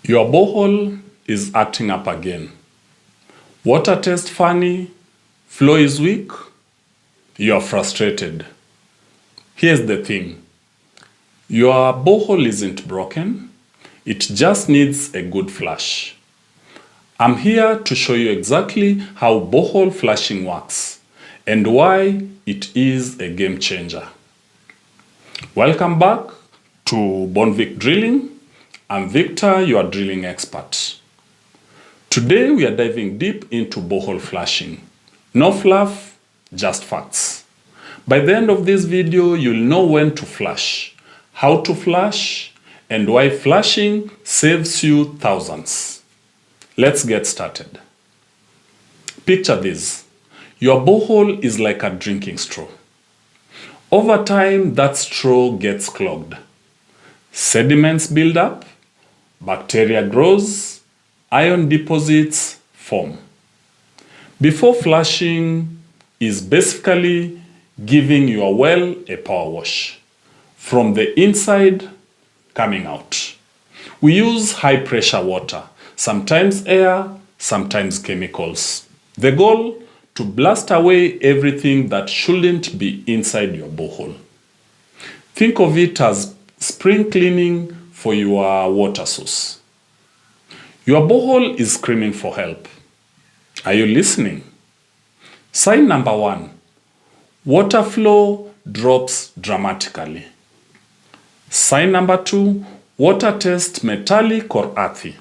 Your borehole is acting up again. Water tastes funny, flow is weak, you are frustrated. Here's the thing. Your borehole isn't broken, it just needs a good flush. I'm here to show you exactly how borehole flushing works and why it is a game changer. Welcome back to Bonvic Drilling. I'm Victor, your drilling expert. Today we are diving deep into borehole flushing. No fluff, just facts. By the end of this video, you'll know when to flush, how to flush, and why flushing saves you thousands. Let's get started. Picture this. Your borehole is like a drinking straw. Over time, that straw gets clogged. Sediments build up, bacteria grows, iron deposits form. Before flushing is basically giving your well a power wash. From the inside, coming out. We use high pressure water, sometimes air, sometimes chemicals. The goal? To blast away everything that shouldn't be inside your borehole. Think of it as spring cleaning for your water source. Your borehole is screaming for help. Are you listening? Sign number 1. Water flow drops dramatically. Sign number 2. Water tastes metallic or earthy.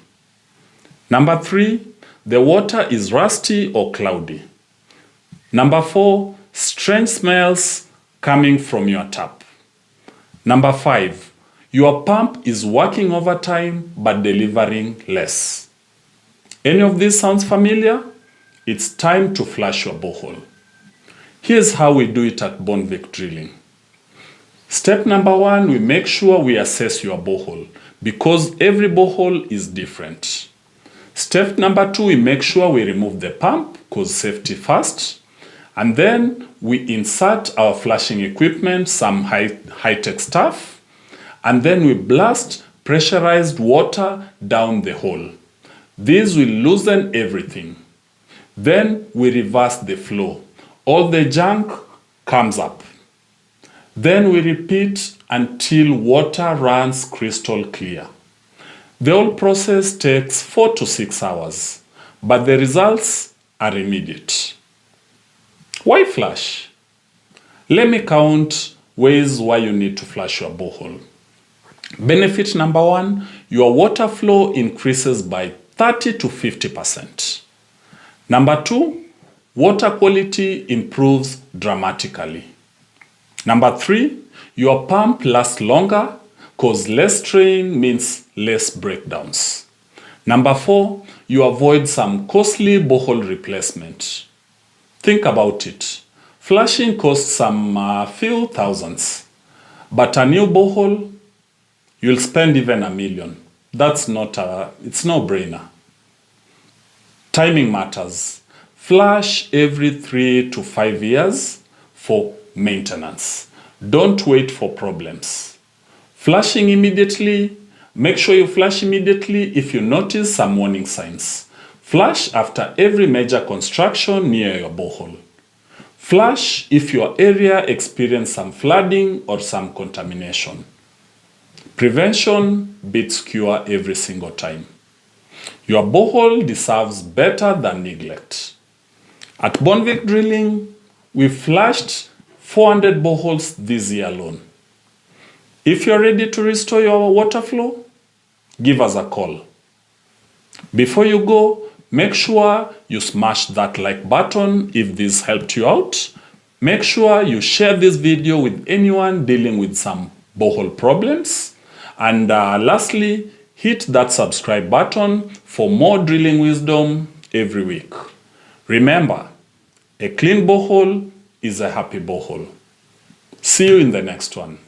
Number 3. The water is rusty or cloudy. Number 4. Strange smells coming from your tap. Number 5. Your pump is working overtime but delivering less. Any of this sounds familiar? It's time to flush your borehole. Here's how we do it at Bonvic Drilling. Step number 1, we make sure we assess your borehole because every borehole is different. Step number 2, we make sure we remove the pump because safety first. And then we insert our flushing equipment, some high-tech stuff. And then we blast pressurized water down the hole. This will loosen everything. Then we reverse the flow. All the junk comes up. Then we repeat until water runs crystal clear. The whole process takes 4 to 6 hours, but the results are immediate. Why flush? Let me count ways why you need to flush your borehole. Benefit number 1, your water flow increases by 30 to 50%. Number 2, water quality improves dramatically. Number 3, your pump lasts longer because less strain means less breakdowns. Number 4, you avoid some costly borehole replacement. Think about it. Flushing costs some few thousands, but a new borehole, you'll spend even $1 million. It's no-brainer. Timing matters. Flush every 3 to 5 years for maintenance. Don't wait for problems. Flushing immediately. Make sure you flush immediately if you notice some warning signs. Flush after every major construction near your borehole. Flush if your area experiences some flooding or some contamination. Prevention beats cure every single time. Your borehole deserves better than neglect. At Bonvic Drilling, we flushed 400 boreholes this year alone. If you're ready to restore your water flow, give us a call. Before you go, make sure you smash that like button if this helped you out. Make sure you share this video with anyone dealing with some borehole problems. And lastly, hit that subscribe button for more drilling wisdom every week. Remember, a clean borehole is a happy borehole. See you in the next one.